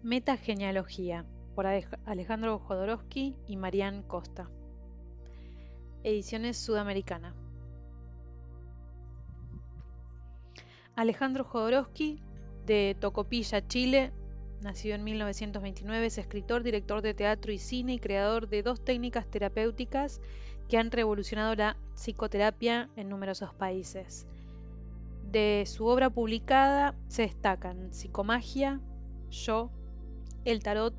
Metagenealogía, por Alejandro Jodorowsky y Marián Costa. Ediciones Sudamericana. Alejandro Jodorowsky, de Tocopilla, Chile, nacido en 1929, es escritor, director de teatro y cine y creador de dos técnicas terapéuticas que han revolucionado la psicoterapia en numerosos países. De su obra publicada se destacan Psicomagia, Yo, El Tarot,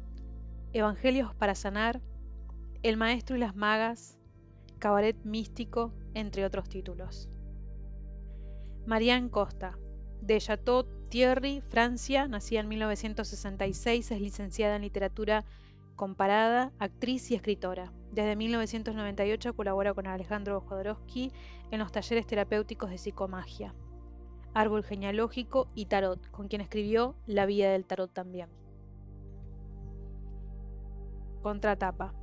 Evangelios para Sanar, El Maestro y las Magas, Cabaret Místico, entre otros títulos. Marián Costa, de Château-Thierry, Francia, nacida en 1966, es licenciada en Literatura Comparada, actriz y escritora. Desde 1998 colabora con Alejandro Jodorowsky en los talleres terapéuticos de psicomagia, árbol genealógico y tarot, con quien escribió La vida del tarot también. Contratapa.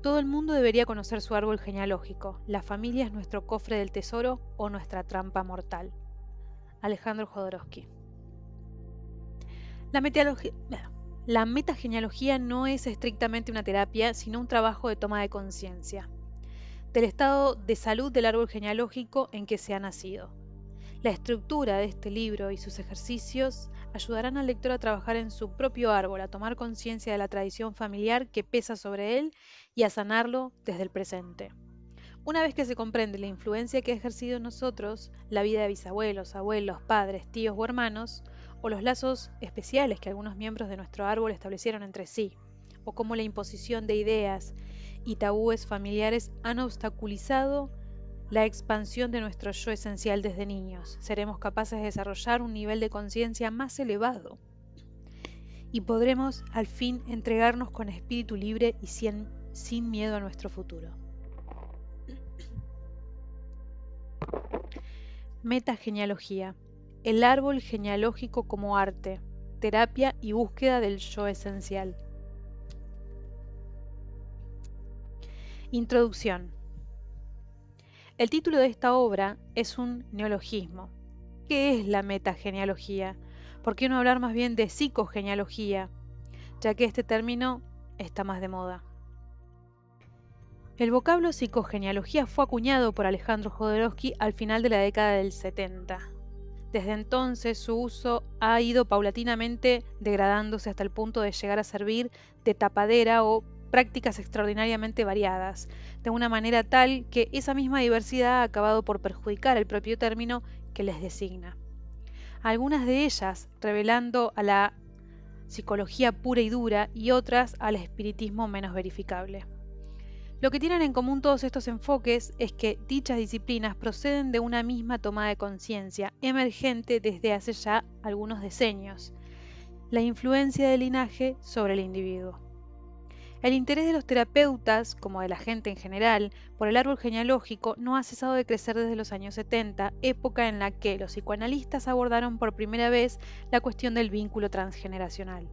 Todo el mundo debería conocer su árbol genealógico. La familia es nuestro cofre del tesoro o nuestra trampa mortal. Alejandro Jodorowsky. La metagenealogía no es estrictamente una terapia, sino un trabajo de toma de conciencia del estado de salud del árbol genealógico en que se ha nacido. La estructura de este libro y sus ejercicios ayudarán al lector a trabajar en su propio árbol, a tomar conciencia de la tradición familiar que pesa sobre él y a sanarlo desde el presente. Una vez que se comprende la influencia que ha ejercido en nosotros la vida de bisabuelos, abuelos, padres, tíos o hermanos, o los lazos especiales que algunos miembros de nuestro árbol establecieron entre sí, o cómo la imposición de ideas y tabúes familiares han obstaculizado la expansión de nuestro yo esencial desde niños, seremos capaces de desarrollar un nivel de conciencia más elevado y podremos al fin entregarnos con espíritu libre y sin miedo a nuestro futuro. Metagenealogía. El árbol genealógico como arte, terapia y búsqueda del yo esencial. Introducción. El título de esta obra es un neologismo. ¿Qué es la metagenealogía? ¿Por qué no hablar más bien de psicogenealogía? Ya que este término está más de moda. El vocablo psicogenealogía fue acuñado por Alejandro Jodorowsky al final de la década del 70. Desde entonces su uso ha ido paulatinamente degradándose hasta el punto de llegar a servir de tapadera o prácticas extraordinariamente variadas, de una manera tal que esa misma diversidad ha acabado por perjudicar el propio término que les designa. Algunas de ellas revelando a la psicología pura y dura y otras al espiritismo menos verificable. Lo que tienen en común todos estos enfoques es que dichas disciplinas proceden de una misma toma de conciencia, emergente desde hace ya algunos decenios, la influencia del linaje sobre el individuo. El interés de los terapeutas, como de la gente en general, por el árbol genealógico no ha cesado de crecer desde los años 70, época en la que los psicoanalistas abordaron por primera vez la cuestión del vínculo transgeneracional.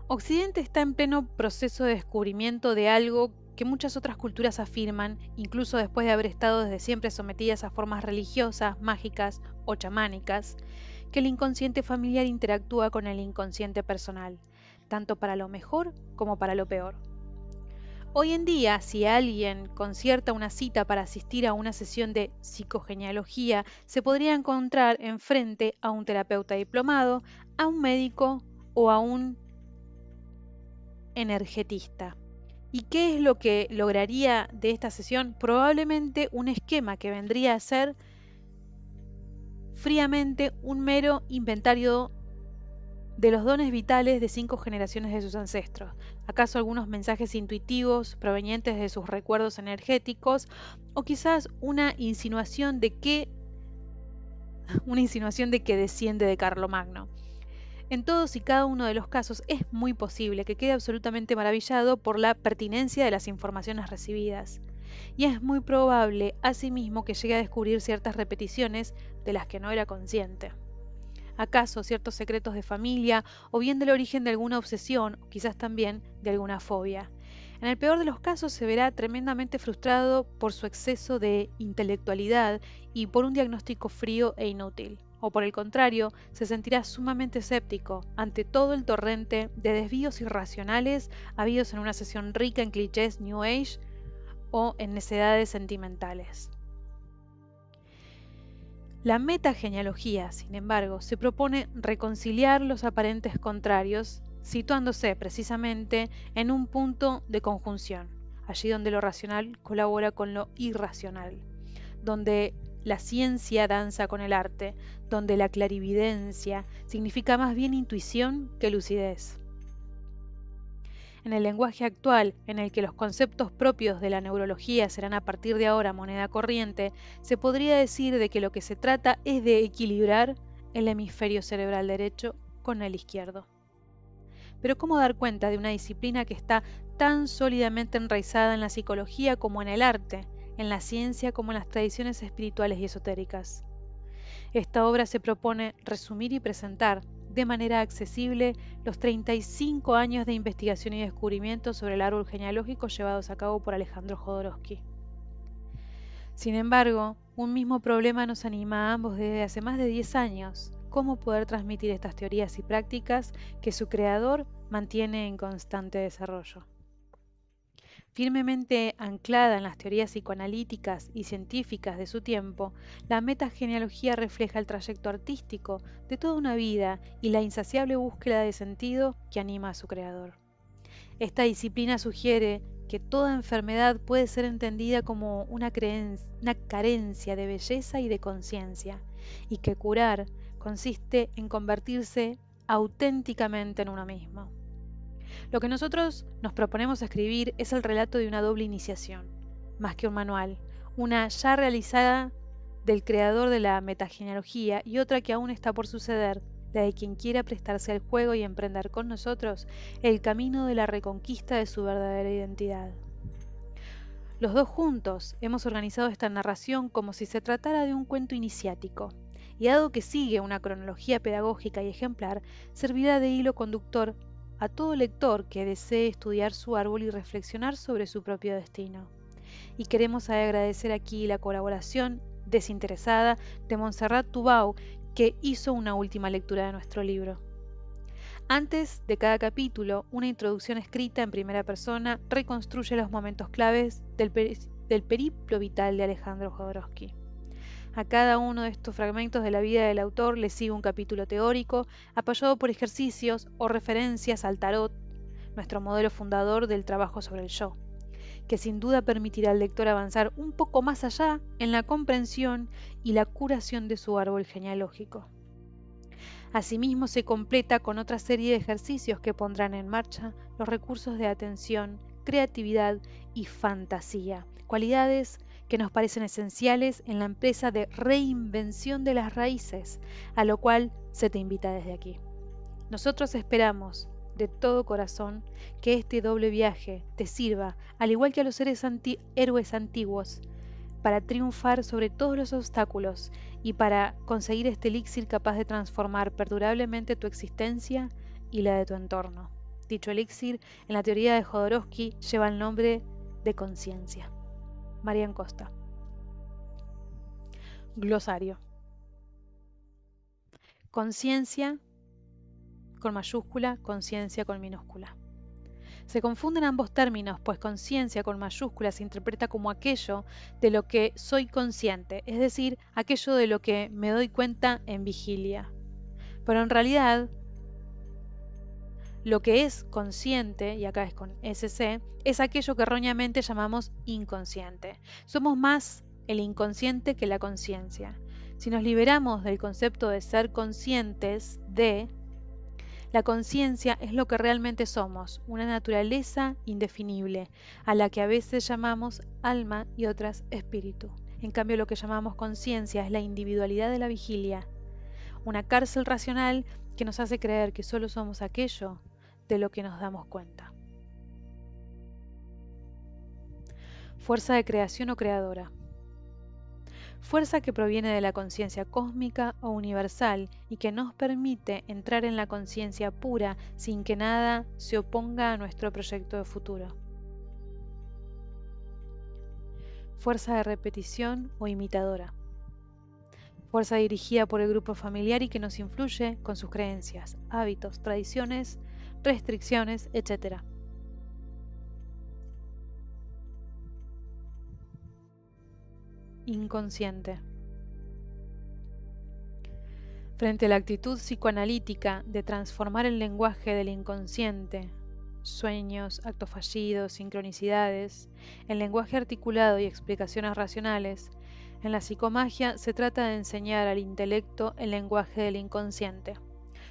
Occidente está en pleno proceso de descubrimiento de algo que muchas otras culturas afirman, incluso después de haber estado desde siempre sometidas a formas religiosas, mágicas o chamánicas, que el inconsciente familiar interactúa con el inconsciente personal, tanto para lo mejor como para lo peor. Hoy en día, si alguien concierta una cita para asistir a una sesión de psicogenealogía, se podría encontrar enfrente a un terapeuta diplomado, a un médico o a un energetista. ¿Y qué es lo que lograría de esta sesión? Probablemente un esquema que vendría a ser fríamente un mero inventario de los dones vitales de 5 generaciones de sus ancestros. ¿Acaso algunos mensajes intuitivos provenientes de sus recuerdos energéticos? ¿O quizás una insinuación de que desciende de Carlomagno? En todos y cada uno de los casos es muy posible que quede absolutamente maravillado por la pertinencia de las informaciones recibidas. Y es muy probable, asimismo, que llegue a descubrir ciertas repeticiones de las que no era consciente. ¿Acaso ciertos secretos de familia o bien del origen de alguna obsesión o quizás también de alguna fobia? En el peor de los casos se verá tremendamente frustrado por su exceso de intelectualidad y por un diagnóstico frío e inútil. o por el contrario, se sentirá sumamente escéptico ante todo el torrente de desvíos irracionales habidos en una sesión rica en clichés New Age o en necedades sentimentales. La metagenealogía, sin embargo, se propone reconciliar los aparentes contrarios, situándose precisamente en un punto de conjunción, allí donde lo racional colabora con lo irracional, donde la ciencia danza con el arte, donde la clarividencia significa más bien intuición que lucidez. En el lenguaje actual, en el que los conceptos propios de la neurología serán a partir de ahora moneda corriente, se podría decir de que lo que se trata es de equilibrar el hemisferio cerebral derecho con el izquierdo. Pero ¿cómo dar cuenta de una disciplina que está tan sólidamente enraizada en la psicología como en el arte, en la ciencia como en las tradiciones espirituales y esotéricas? Esta obra se propone resumir y presentar de manera accesible los 35 años de investigación y descubrimiento sobre el árbol genealógico llevados a cabo por Alejandro Jodorowsky. Sin embargo, un mismo problema nos anima a ambos desde hace más de 10 años: cómo poder transmitir estas teorías y prácticas que su creador mantiene en constante desarrollo. Firmemente anclada en las teorías psicoanalíticas y científicas de su tiempo, la metagenealogía refleja el trayecto artístico de toda una vida y la insaciable búsqueda de sentido que anima a su creador. Esta disciplina sugiere que toda enfermedad puede ser entendida como una carencia de belleza y de conciencia, y que curar consiste en convertirse auténticamente en uno mismo. Lo que nosotros nos proponemos escribir es el relato de una doble iniciación, más que un manual, una ya realizada del creador de la metagenealogía y otra que aún está por suceder, la de quien quiera prestarse al juego y emprender con nosotros el camino de la reconquista de su verdadera identidad. Los dos juntos hemos organizado esta narración como si se tratara de un cuento iniciático, y dado que sigue una cronología pedagógica y ejemplar, servirá de hilo conductor a todo lector que desee estudiar su árbol y reflexionar sobre su propio destino. Y queremos agradecer aquí la colaboración desinteresada de Montserrat Tubau, que hizo una última lectura de nuestro libro. Antes de cada capítulo, una introducción escrita en primera persona reconstruye los momentos claves del periplo vital de Alejandro Jodorowsky. A cada uno de estos fragmentos de la vida del autor le sigue un capítulo teórico, apoyado por ejercicios o referencias al tarot, nuestro modelo fundador del trabajo sobre el yo, que sin duda permitirá al lector avanzar un poco más allá en la comprensión y la curación de su árbol genealógico. Asimismo, se completa con otra serie de ejercicios que pondrán en marcha los recursos de atención, creatividad y fantasía, cualidades que nos parecen esenciales en la empresa de reinvención de las raíces, a lo cual se te invita desde aquí. Nosotros esperamos de todo corazón que este doble viaje te sirva, al igual que a los héroes antiguos, para triunfar sobre todos los obstáculos y para conseguir este elixir capaz de transformar perdurablemente tu existencia y la de tu entorno. Dicho elixir, en la teoría de Jodorowsky, lleva el nombre de conciencia. Marian Costa. Glosario. Conciencia con mayúscula, conciencia con minúscula. Se confunden ambos términos, pues conciencia con mayúscula se interpreta como aquello de lo que soy consciente, es decir, aquello de lo que me doy cuenta en vigilia. Pero en realidad, lo que es consciente, y acá es con SC, es aquello que erróneamente llamamos inconsciente. Somos más el inconsciente que la conciencia. Si nos liberamos del concepto de ser conscientes de, la conciencia es lo que realmente somos, una naturaleza indefinible, a la que a veces llamamos alma y otras espíritu. En cambio, lo que llamamos conciencia es la individualidad de la vigilia, una cárcel racional que nos hace creer que solo somos aquello de lo que nos damos cuenta. Fuerza de creación o creadora. Fuerza que proviene de la conciencia cósmica o universal y que nos permite entrar en la conciencia pura sin que nada se oponga a nuestro proyecto de futuro. Fuerza de repetición o imitadora. fuerza dirigida por el grupo familiar y que nos influye con sus creencias, hábitos, tradiciones, restricciones, etc. Inconsciente. Frente a la actitud psicoanalítica de transformar el lenguaje del inconsciente, sueños, actos fallidos, sincronicidades, en lenguaje articulado y explicaciones racionales, en la psicomagia se trata de enseñar al intelecto el lenguaje del inconsciente,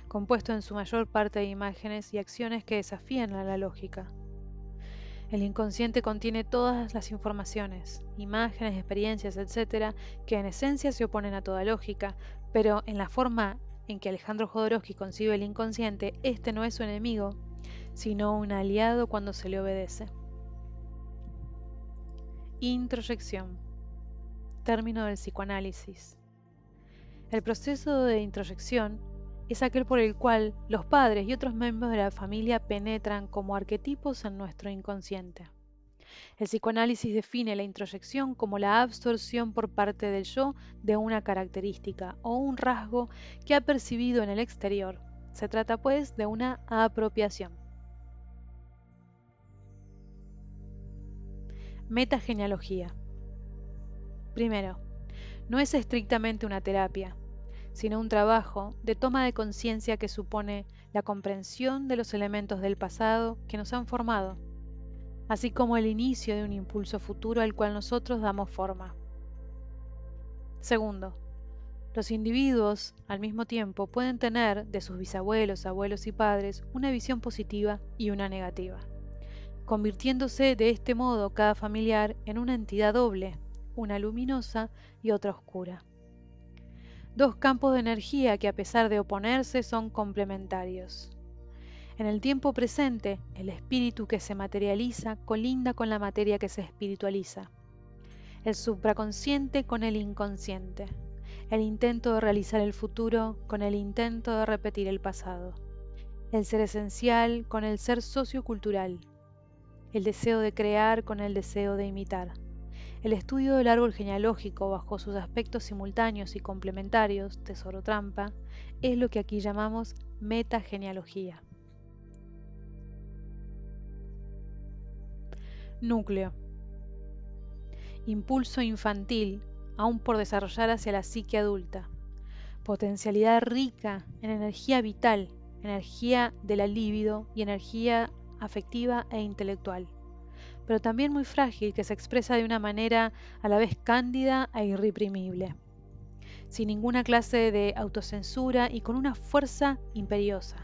compuesto en su mayor parte de imágenes y acciones que desafían a la lógica. El inconsciente contiene todas las informaciones, imágenes, experiencias, etc., que en esencia se oponen a toda lógica, pero en la forma en que Alejandro Jodorowsky concibe el inconsciente, este no es su enemigo, sino un aliado cuando se le obedece. Introyección. Término del psicoanálisis. El proceso de introyección es aquel por el cual los padres y otros miembros de la familia penetran como arquetipos en nuestro inconsciente. El psicoanálisis define la introyección como la absorción por parte del yo de una característica o un rasgo que ha percibido en el exterior. Se trata, pues, de una apropiación. Metagenealogía. Primero, no es estrictamente una terapia, sino un trabajo de toma de conciencia que supone la comprensión de los elementos del pasado que nos han formado, así como el inicio de un impulso futuro al cual nosotros damos forma. Segundo, los individuos, al mismo tiempo, pueden tener de sus bisabuelos, abuelos y padres una visión positiva y una negativa, convirtiéndose de este modo cada familiar en una entidad doble, una luminosa y otra oscura. Dos campos de energía que, a pesar de oponerse, son complementarios. En el tiempo presente, el espíritu que se materializa colinda con la materia que se espiritualiza, el supraconsciente con el inconsciente, el intento de realizar el futuro con el intento de repetir el pasado, el ser esencial con el ser sociocultural, el deseo de crear con el deseo de imitar. El estudio del árbol genealógico bajo sus aspectos simultáneos y complementarios, tesoro trampa, es lo que aquí llamamos metagenealogía. Núcleo. Impulso infantil, aún por desarrollar hacia la psique adulta. Potencialidad rica en energía vital, energía de la libido y energía afectiva e intelectual, pero también muy frágil, que se expresa de una manera a la vez cándida e irreprimible, sin ninguna clase de autocensura y con una fuerza imperiosa.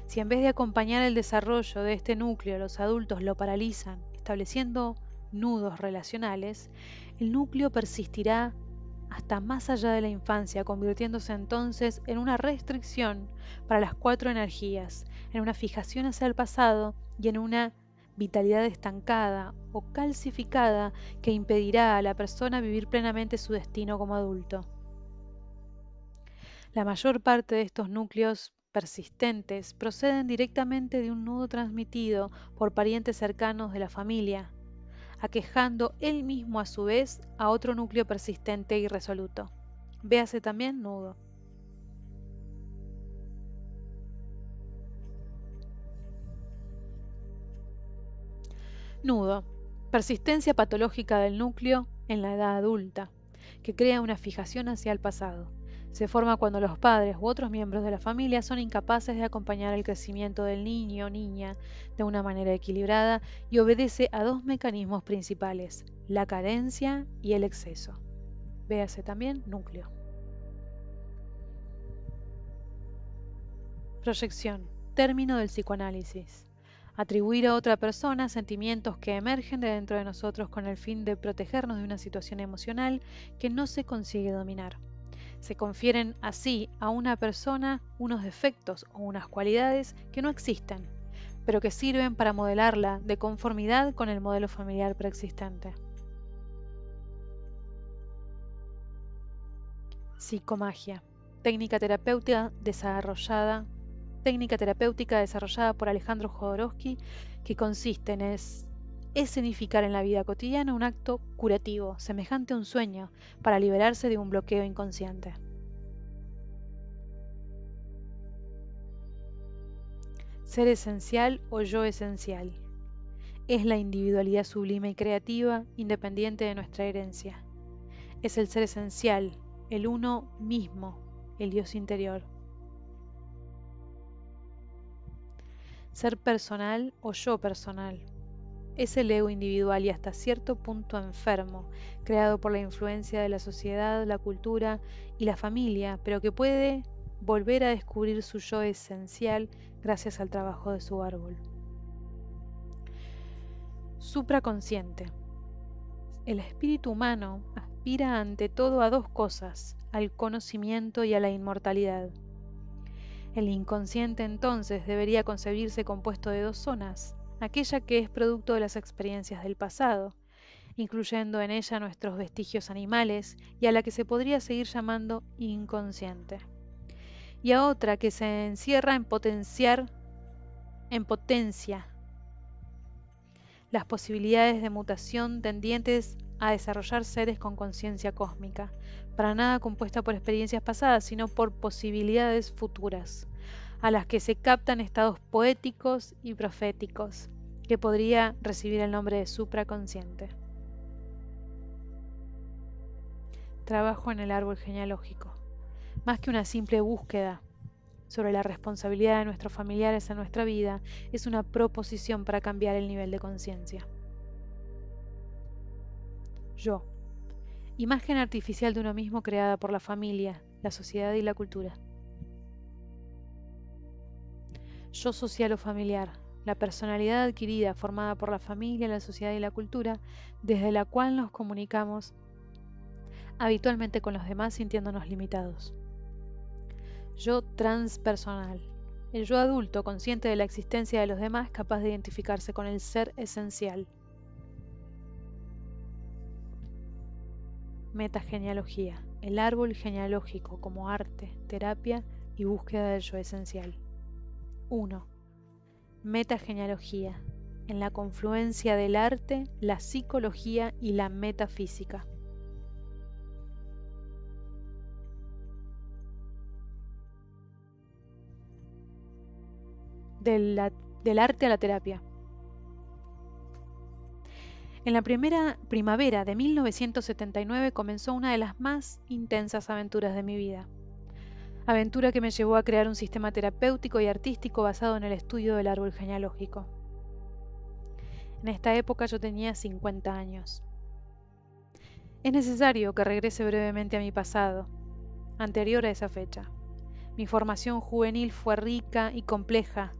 Si en vez de acompañar el desarrollo de este núcleo los adultos lo paralizan, estableciendo nudos relacionales, el núcleo persistirá hasta más allá de la infancia, convirtiéndose entonces en una restricción para las cuatro energías, en una fijación hacia el pasado y en una vitalidad estancada o calcificada que impedirá a la persona vivir plenamente su destino como adulto. La mayor parte de estos núcleos persistentes proceden directamente de un nudo transmitido por parientes cercanos de la familia, aquejando él mismo a su vez a otro núcleo persistente e irresoluto. Véase también nudo. Nudo. Persistencia patológica del núcleo en la edad adulta, que crea una fijación hacia el pasado. Se forma cuando los padres u otros miembros de la familia son incapaces de acompañar el crecimiento del niño o niña de una manera equilibrada y obedece a dos mecanismos principales, la carencia y el exceso. Véase también núcleo. Proyección, término del psicoanálisis. Atribuir a otra persona sentimientos que emergen de dentro de nosotros con el fin de protegernos de una situación emocional que no se consigue dominar. Se confieren así a una persona unos defectos o unas cualidades que no existen, pero que sirven para modelarla de conformidad con el modelo familiar preexistente. Psicomagia, técnica terapéutica desarrollada por Alejandro Jodorowsky, que consiste escenificar en la vida cotidiana un acto curativo, semejante a un sueño, para liberarse de un bloqueo inconsciente. Ser esencial o yo esencial. Es la individualidad sublime y creativa, independiente de nuestra herencia. Es el ser esencial, el uno mismo, el Dios interior. Ser personal o yo personal. Es el ego individual y hasta cierto punto enfermo, creado por la influencia de la sociedad, la cultura y la familia, pero que puede volver a descubrir su yo esencial gracias al trabajo de su árbol. Supraconsciente. El espíritu humano aspira ante todo a dos cosas, al conocimiento y a la inmortalidad. El inconsciente entonces debería concebirse compuesto de dos zonas, aquella que es producto de las experiencias del pasado, incluyendo en ella nuestros vestigios animales, y a la que se podría seguir llamando inconsciente, y a otra que se encierra en potencia las posibilidades de mutación tendientes a desarrollar seres con conciencia cósmica, para nada compuesta por experiencias pasadas, sino por posibilidades futuras, a las que se captan estados poéticos y proféticos, que podría recibir el nombre de supraconsciente. Trabajo en el árbol genealógico. Más que una simple búsqueda sobre la responsabilidad de nuestros familiares en nuestra vida, es una proposición para cambiar el nivel de conciencia. Yo. Imagen artificial de uno mismo creada por la familia, la sociedad y la cultura. Yo social o familiar. La personalidad adquirida formada por la familia, la sociedad y la cultura, desde la cual nos comunicamos habitualmente con los demás sintiéndonos limitados. Yo transpersonal. El yo adulto, consciente de la existencia de los demás, capaz de identificarse con el ser esencial. Metagenealogía. El árbol genealógico como arte, terapia y búsqueda del yo esencial. 1. Metagenealogía. En la confluencia del arte, la psicología y la metafísica. Del arte a la terapia. En la primera primavera de 1979 comenzó una de las más intensas aventuras de mi vida. Aventura que me llevó a crear un sistema terapéutico y artístico basado en el estudio del árbol genealógico. En esta época yo tenía 50 años. Es necesario que regrese brevemente a mi pasado, anterior a esa fecha. Mi formación juvenil fue rica y compleja,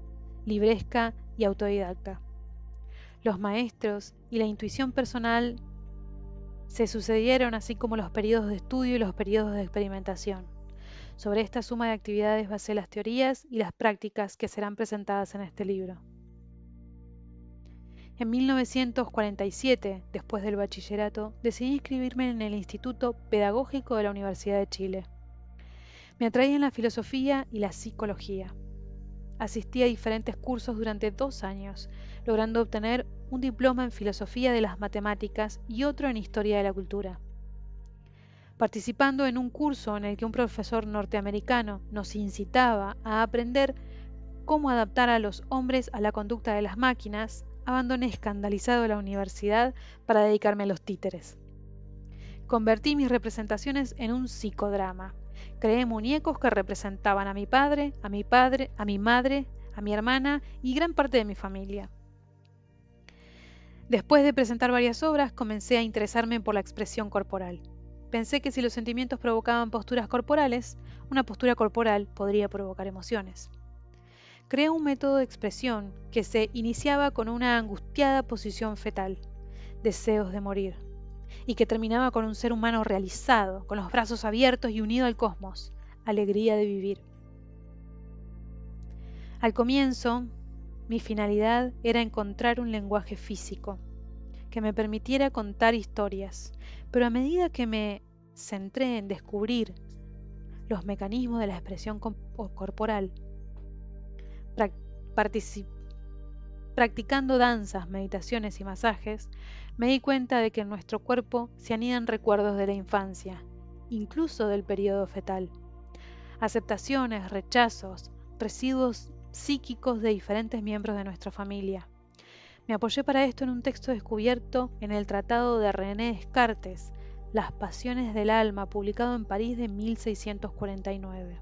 libresca y autodidacta. Los maestros y la intuición personal se sucedieron, así como los periodos de estudio y los periodos de experimentación. Sobre esta suma de actividades basé las teorías y las prácticas que serán presentadas en este libro. En 1947, después del bachillerato, decidí inscribirme en el Instituto Pedagógico de la Universidad de Chile. Me atraían la filosofía y la psicología. Asistí a diferentes cursos durante 2 años, logrando obtener un diploma en filosofía de las matemáticas y otro en historia de la cultura. Participando en un curso en el que un profesor norteamericano nos incitaba a aprender cómo adaptar a los hombres a la conducta de las máquinas, abandoné escandalizado la universidad para dedicarme a los títeres. Convertí mis representaciones en un psicodrama. Creé muñecos que representaban a mi padre, a mi madre, a mi hermana y gran parte de mi familia. Después de presentar varias obras, comencé a interesarme por la expresión corporal. Pensé que si los sentimientos provocaban posturas corporales, una postura corporal podría provocar emociones. Creé un método de expresión que se iniciaba con una angustiada posición fetal, deseos de morir, y que terminaba con un ser humano realizado, con los brazos abiertos y unido al cosmos, alegría de vivir. Al comienzo, mi finalidad era encontrar un lenguaje físico que me permitiera contar historias, pero a medida que me centré en descubrir los mecanismos de la expresión corporal, Practicando danzas, meditaciones y masajes, me di cuenta de que en nuestro cuerpo se anidan recuerdos de la infancia, incluso del periodo fetal. Aceptaciones, rechazos, residuos psíquicos de diferentes miembros de nuestra familia. Me apoyé para esto en un texto descubierto en el Tratado de René Descartes, Las Pasiones del Alma, publicado en París de 1649.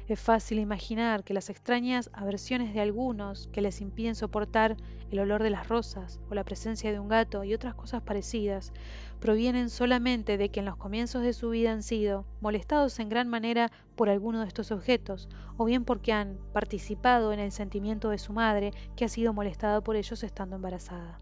Es fácil imaginar que las extrañas aversiones de algunos que les impiden soportar el olor de las rosas o la presencia de un gato y otras cosas parecidas provienen solamente de que en los comienzos de su vida han sido molestados en gran manera por alguno de estos objetos, o bien porque han participado en el sentimiento de su madre, que ha sido molestada por ellos estando embarazada.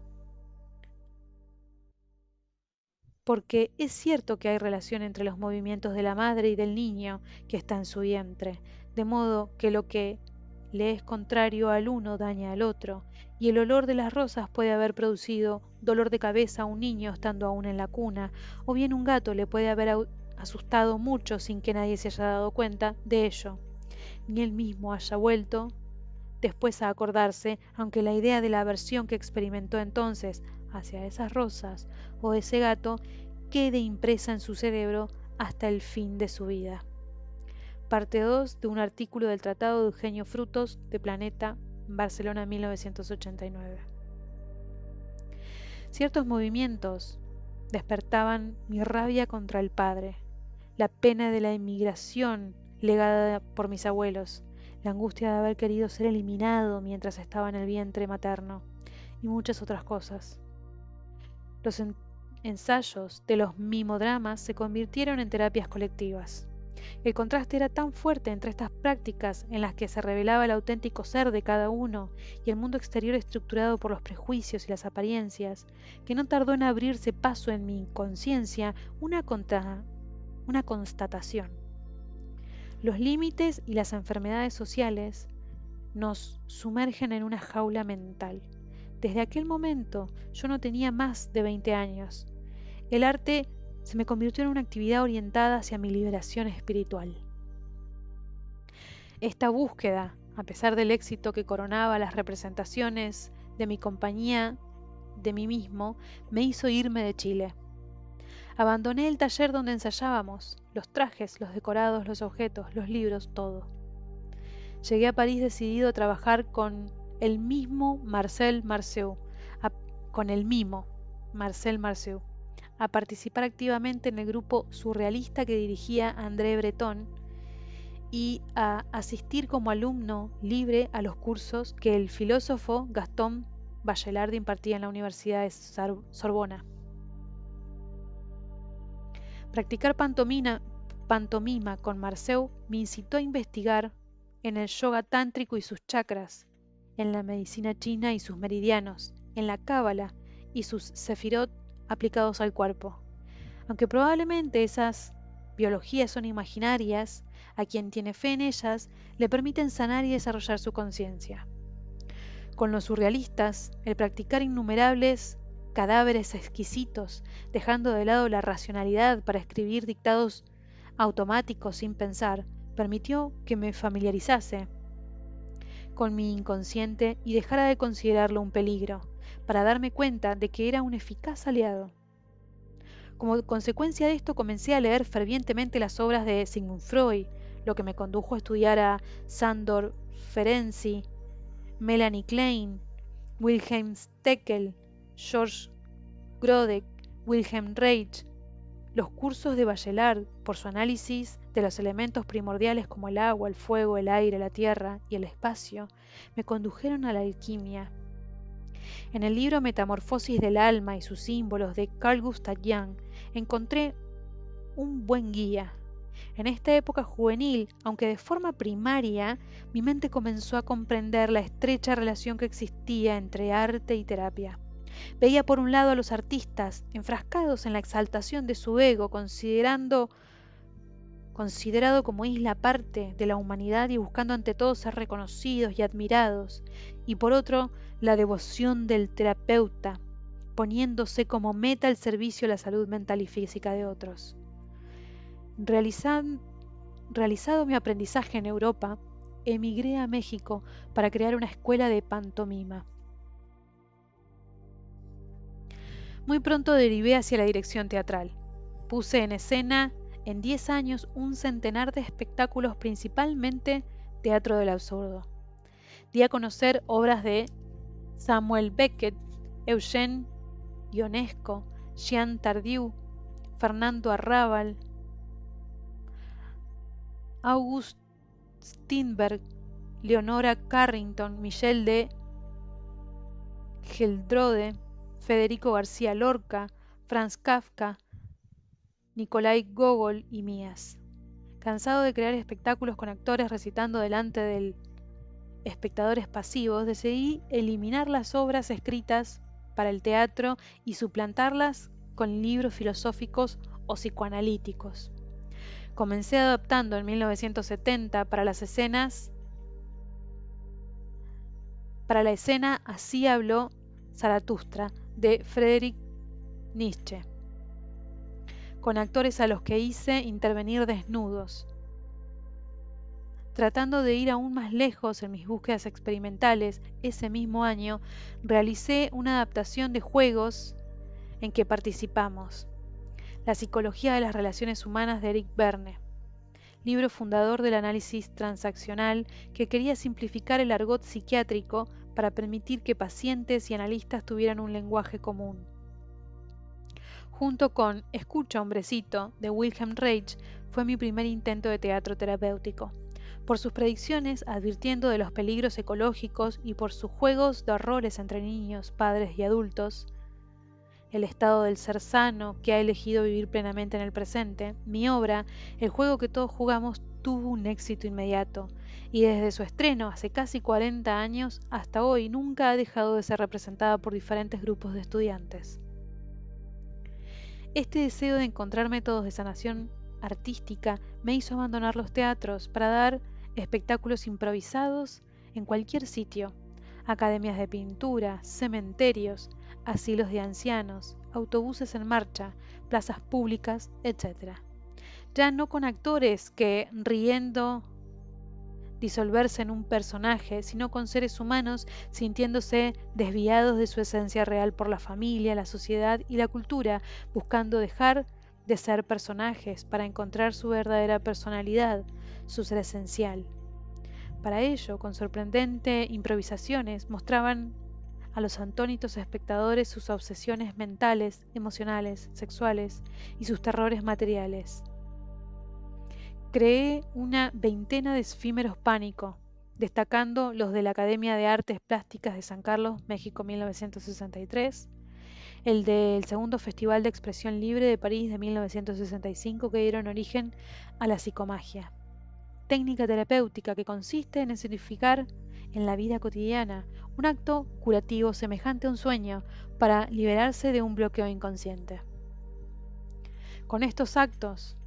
Porque es cierto que hay relación entre los movimientos de la madre y del niño que está en su vientre, de modo que lo que le es contrario al uno daña al otro, y el olor de las rosas puede haber producido dolor de cabeza a un niño estando aún en la cuna, o bien un gato le puede haber asustado mucho sin que nadie se haya dado cuenta de ello, ni él mismo haya vuelto después a acordarse, aunque la idea de la aversión que experimentó entonces hacia esas rosas o ese gato quede impresa en su cerebro hasta el fin de su vida. Parte 2 de un artículo del Tratado de Eugenio Frutos de Planeta, Barcelona 1989. Ciertos movimientos despertaban mi rabia contra el padre, la pena de la emigración legada por mis abuelos, la angustia de haber querido ser eliminado mientras estaba en el vientre materno, y muchas otras cosas. Los ensayos de los mimodramas se convirtieron en terapias colectivas. El contraste era tan fuerte entre estas prácticas en las que se revelaba el auténtico ser de cada uno y el mundo exterior estructurado por los prejuicios y las apariencias, que no tardó en abrirse paso en mi conciencia una constatación. Los límites y las enfermedades sociales nos sumergen en una jaula mental. Desde aquel momento yo no tenía más de 20 años. El arte se me convirtió en una actividad orientada hacia mi liberación espiritual. Esta búsqueda, a pesar del éxito que coronaba las representaciones de mi compañía, de mí mismo, me hizo irme de Chile. Abandoné el taller donde ensayábamos, los trajes, los decorados, los objetos, los libros, todo. Llegué a París decidido a trabajar con el mismo Marcel Marceau, a participar activamente en el grupo surrealista que dirigía André Breton y a asistir como alumno libre a los cursos que el filósofo Gaston Bachelard impartía en la Universidad de Sorbona. Practicar pantomima con Marceau me incitó a investigar en el yoga tántrico y sus chakras, en la medicina china y sus meridianos, en la cábala y sus sefirot aplicados al cuerpo. Aunque probablemente esas biologías son imaginarias, a quien tiene fe en ellas le permiten sanar y desarrollar su conciencia. Con los surrealistas, el practicar innumerables cadáveres exquisitos, dejando de lado la racionalidad para escribir dictados automáticos sin pensar, permitió que me familiarizase con mi inconsciente y dejara de considerarlo un peligro, para darme cuenta de que era un eficaz aliado. Como consecuencia de esto comencé a leer fervientemente las obras de Sigmund Freud, lo que me condujo a estudiar a Sándor Ferenczi, Melanie Klein, Wilhelm Steckel, George Grodek, Wilhelm Reich. Los cursos de Bachelard, por su análisis de los elementos primordiales como el agua, el fuego, el aire, la tierra y el espacio, me condujeron a la alquimia. En el libro Metamorfosis del alma y sus símbolos de Carl Gustav Jung encontré un buen guía. En esta época juvenil, aunque de forma primaria, mi mente comenzó a comprender la estrecha relación que existía entre arte y terapia. Veía por un lado a los artistas enfrascados en la exaltación de su ego, considerado como isla aparte de la humanidad y buscando ante todo ser reconocidos y admirados, y por otro, la devoción del terapeuta, poniéndose como meta el servicio a la salud mental y física de otros. Realizado mi aprendizaje en Europa, emigré a México para crear una escuela de pantomima. Muy pronto derivé hacia la dirección teatral. Puse en escena en 10 años un centenar de espectáculos, principalmente teatro del absurdo. Di a conocer obras de Samuel Beckett, Eugene Ionesco, Jean Tardieu, Fernando Arrabal, August Strindberg, Leonora Carrington, Michel de Geldrode, Federico García Lorca, Franz Kafka, Nikolai Gogol y mías. Cansado de crear espectáculos con actores recitando delante de espectadores pasivos, decidí eliminar las obras escritas para el teatro y suplantarlas con libros filosóficos o psicoanalíticos. Comencé adaptando en 1970 para la escena Así habló Zaratustra de Friedrich Nietzsche, con actores a los que hice intervenir desnudos. Tratando de ir aún más lejos en mis búsquedas experimentales, ese mismo año realicé una adaptación de Juegos en que participamos, La psicología de las relaciones humanas de Eric Berne, libro fundador del análisis transaccional que quería simplificar el argot psiquiátrico para permitir que pacientes y analistas tuvieran un lenguaje común. Junto con Escucha, hombrecito, de Wilhelm Reich, fue mi primer intento de teatro terapéutico. Por sus predicciones, advirtiendo de los peligros ecológicos y por sus juegos de roles entre niños, padres y adultos, el estado del ser sano que ha elegido vivir plenamente en el presente, mi obra, El juego que todos jugamos, tuvo un éxito inmediato, y desde su estreno hace casi 40 años hasta hoy nunca ha dejado de ser representada por diferentes grupos de estudiantes. Este deseo de encontrar métodos de sanación artística me hizo abandonar los teatros para dar espectáculos improvisados en cualquier sitio, academias de pintura, cementerios, asilos de ancianos, autobuses en marcha, plazas públicas, etc. Ya no con actores que, riendo, disolverse en un personaje, sino con seres humanos sintiéndose desviados de su esencia real por la familia, la sociedad y la cultura, buscando dejar de ser personajes para encontrar su verdadera personalidad, su ser esencial. Para ello, con sorprendentes improvisaciones, mostraban a los atónitos espectadores sus obsesiones mentales, emocionales, sexuales y sus terrores materiales. Creé una veintena de efímeros pánico, destacando los de la Academia de Artes Plásticas de San Carlos, México 1963, el del segundo Festival de Expresión Libre de París de 1965 que dieron origen a la psicomagia, técnica terapéutica que consiste en escenificar en la vida cotidiana un acto curativo semejante a un sueño para liberarse de un bloqueo inconsciente. Con estos actos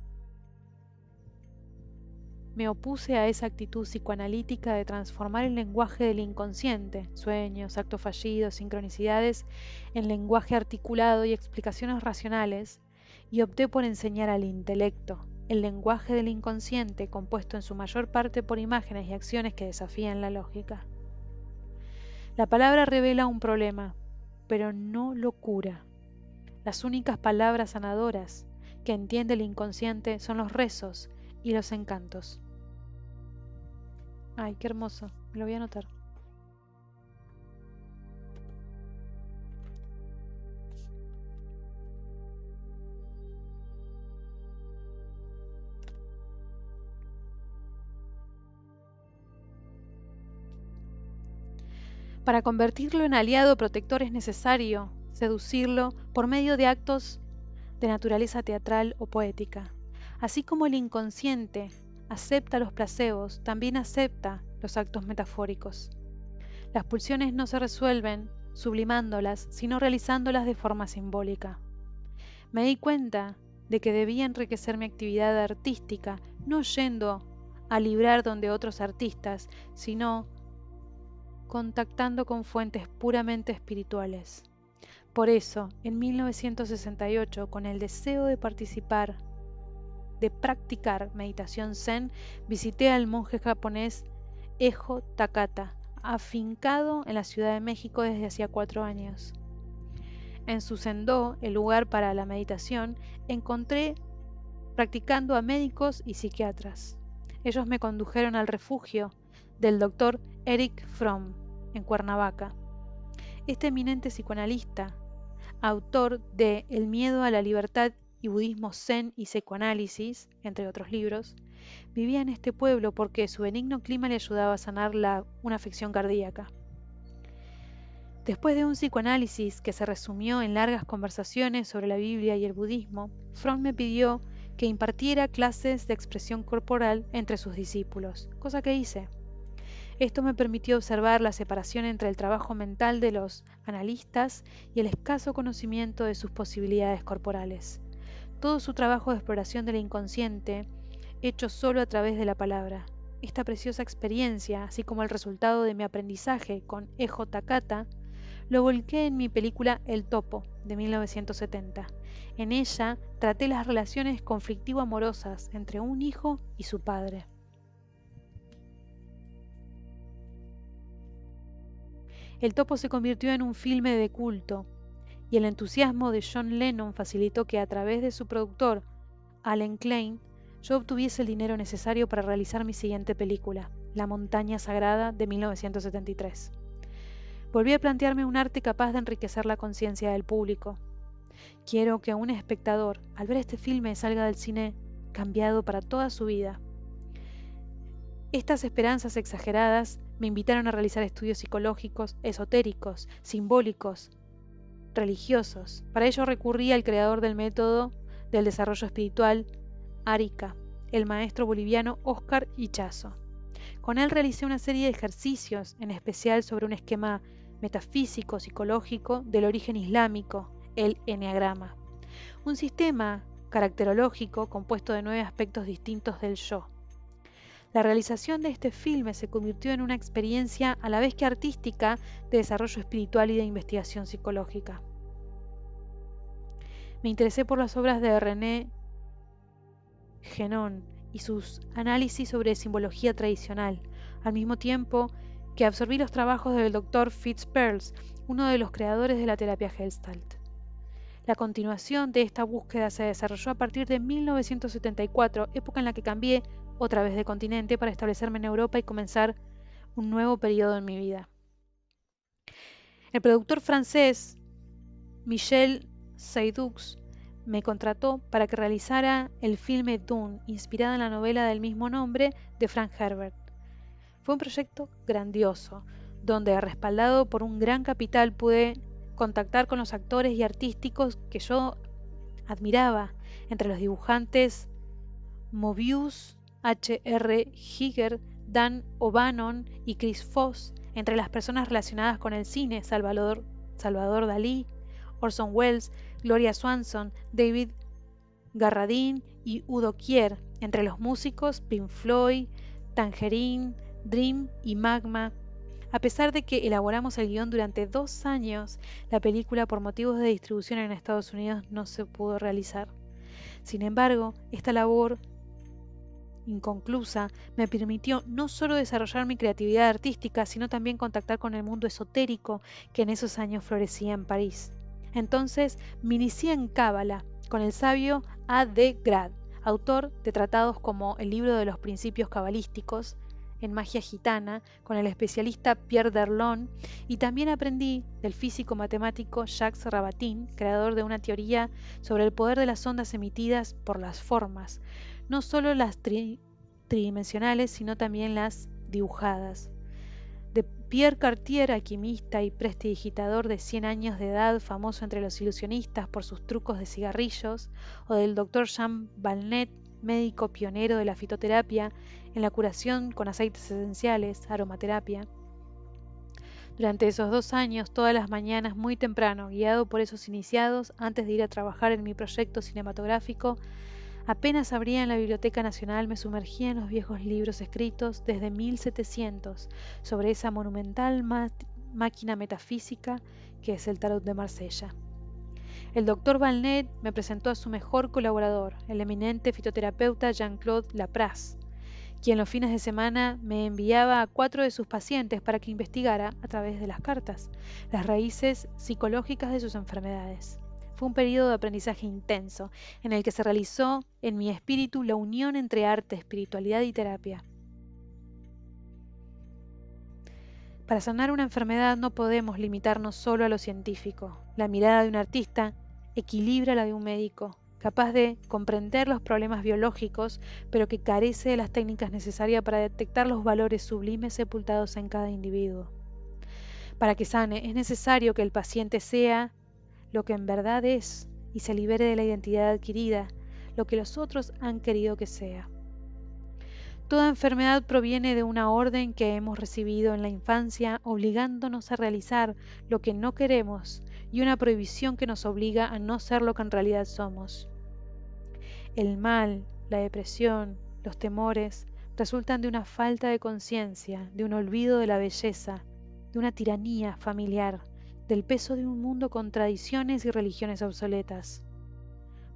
me opuse a esa actitud psicoanalítica de transformar el lenguaje del inconsciente, sueños, actos fallidos, sincronicidades, en lenguaje articulado y explicaciones racionales, y opté por enseñar al intelecto, el lenguaje del inconsciente compuesto en su mayor parte por imágenes y acciones que desafían la lógica. La palabra revela un problema, pero no lo cura. Las únicas palabras sanadoras que entiende el inconsciente son los rezos y los encantos. Ay, qué hermoso, me lo voy a anotar. Para convertirlo en aliado protector es necesario seducirlo por medio de actos de naturaleza teatral o poética. Así como el inconsciente acepta los placebos, también acepta los actos metafóricos. Las pulsiones no se resuelven sublimándolas, sino realizándolas de forma simbólica. Me di cuenta de que debía enriquecer mi actividad artística, no yendo a librar donde otros artistas, sino contactando con fuentes puramente espirituales. Por eso, en 1968, con el deseo de practicar meditación zen, visité al monje japonés Ejo Takata, afincado en la Ciudad de México desde hacía 4 años. En su sendó, el lugar para la meditación, encontré practicando a médicos y psiquiatras. Ellos me condujeron al refugio del doctor Erich Fromm, en Cuernavaca. Este eminente psicoanalista, autor de El miedo a la libertad y budismo zen y psicoanálisis, entre otros libros, vivía en este pueblo porque su benigno clima le ayudaba a sanar una afección cardíaca. Después de un psicoanálisis que se resumió en largas conversaciones sobre la Biblia y el budismo, Fromm me pidió que impartiera clases de expresión corporal entre sus discípulos, cosa que hice. Esto me permitió observar la separación entre el trabajo mental de los analistas y el escaso conocimiento de sus posibilidades corporales. Todo su trabajo de exploración del inconsciente, hecho solo a través de la palabra. Esta preciosa experiencia, así como el resultado de mi aprendizaje con Ejo Takata, lo volqué en mi película El Topo, de 1970. En ella traté las relaciones conflictivo-amorosas entre un hijo y su padre. El Topo se convirtió en un filme de culto, y el entusiasmo de John Lennon facilitó que a través de su productor, Allen Klein, yo obtuviese el dinero necesario para realizar mi siguiente película, La Montaña Sagrada, de 1973. Volví a plantearme un arte capaz de enriquecer la conciencia del público. Quiero que un espectador, al ver este filme, salga del cine cambiado para toda su vida. Estas esperanzas exageradas me invitaron a realizar estudios psicológicos, esotéricos, simbólicos, religiosos. Para ello recurrí al creador del método del desarrollo espiritual, Arica, el maestro boliviano Óscar Ichazo. Con él realicé una serie de ejercicios, en especial sobre un esquema metafísico, psicológico del origen islámico, el eneagrama. Un sistema caracterológico compuesto de 9 aspectos distintos del yo. La realización de este filme se convirtió en una experiencia a la vez que artística, de desarrollo espiritual y de investigación psicológica. Me interesé por las obras de René Guénon y sus análisis sobre simbología tradicional, al mismo tiempo que absorbí los trabajos del Dr. Fritz Perls, uno de los creadores de la terapia Gestalt. La continuación de esta búsqueda se desarrolló a partir de 1974, época en la que cambié otra vez de continente para establecerme en Europa y comenzar un nuevo periodo en mi vida. El productor francés Michel Seydoux me contrató para que realizara el filme Dune, inspirada en la novela del mismo nombre de Frank Herbert. Fue un proyecto grandioso, donde, respaldado por un gran capital, pude contactar con los actores y artísticos que yo admiraba, entre los dibujantes Mobius, H.R. Giger, Dan O'Bannon y Chris Foss, entre las personas relacionadas con el cine, Salvador Dalí, Orson Welles, Gloria Swanson, David Carradine y Udo Kier, entre los músicos Pink Floyd, Tangerine, Dream y Magma. A pesar de que elaboramos el guión durante 2 años, la película, por motivos de distribución en Estados Unidos, no se pudo realizar. Sin embargo, esta labor inconclusa me permitió no solo desarrollar mi creatividad artística, sino también contactar con el mundo esotérico que en esos años florecía en París. Entonces me inicié en Cábala con el sabio A. D. Grad, autor de tratados como El libro de los principios cabalísticos, en magia gitana, con el especialista Pierre d'Erlon, y también aprendí del físico matemático Jacques Rabatin, creador de una teoría sobre el poder de las ondas emitidas por las formas, no solo las tridimensionales, sino también las dibujadas. De Pierre Cartier, alquimista y prestidigitador de 100 años de edad, famoso entre los ilusionistas por sus trucos de cigarrillos, o del Dr. Jean Valnet, médico pionero de la fitoterapia en la curación con aceites esenciales, aromaterapia. Durante esos 2 años, todas las mañanas muy temprano, guiado por esos iniciados, antes de ir a trabajar en mi proyecto cinematográfico, apenas abría en la Biblioteca Nacional, me sumergía en los viejos libros escritos desde 1700 sobre esa monumental máquina metafísica que es el Tarot de Marsella. El doctor Valnet me presentó a su mejor colaborador, el eminente fitoterapeuta Jean-Claude Lapras, quien los fines de semana me enviaba a 4 de sus pacientes para que investigara, a través de las cartas, las raíces psicológicas de sus enfermedades. Fue un periodo de aprendizaje intenso, en el que se realizó en mi espíritu la unión entre arte, espiritualidad y terapia. Para sanar una enfermedad no podemos limitarnos solo a lo científico. La mirada de un artista equilibra la de un médico, capaz de comprender los problemas biológicos, pero que carece de las técnicas necesarias para detectar los valores sublimes sepultados en cada individuo. Para que sane es necesario que el paciente sea lo que en verdad es y se libere de la identidad adquirida, lo que los otros han querido que sea. Toda enfermedad proviene de una orden que hemos recibido en la infancia, obligándonos a realizar lo que no queremos, y una prohibición que nos obliga a no ser lo que en realidad somos. El mal, la depresión, los temores resultan de una falta de conciencia, de un olvido de la belleza, de una tiranía familiar, del peso de un mundo con tradiciones y religiones obsoletas.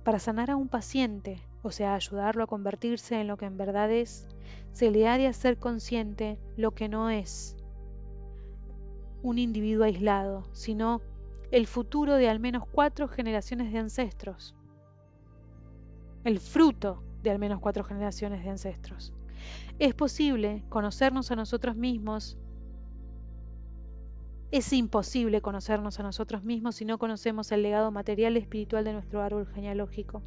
Para sanar a un paciente, o sea, ayudarlo a convertirse en lo que en verdad es, se le ha de hacer consciente lo que no es un individuo aislado, sino el futuro de al menos 4 generaciones de ancestros. El fruto de al menos 4 generaciones de ancestros. Es posible conocernos a nosotros mismos. Es imposible conocernos a nosotros mismos si no conocemos el legado material y espiritual de nuestro árbol genealógico.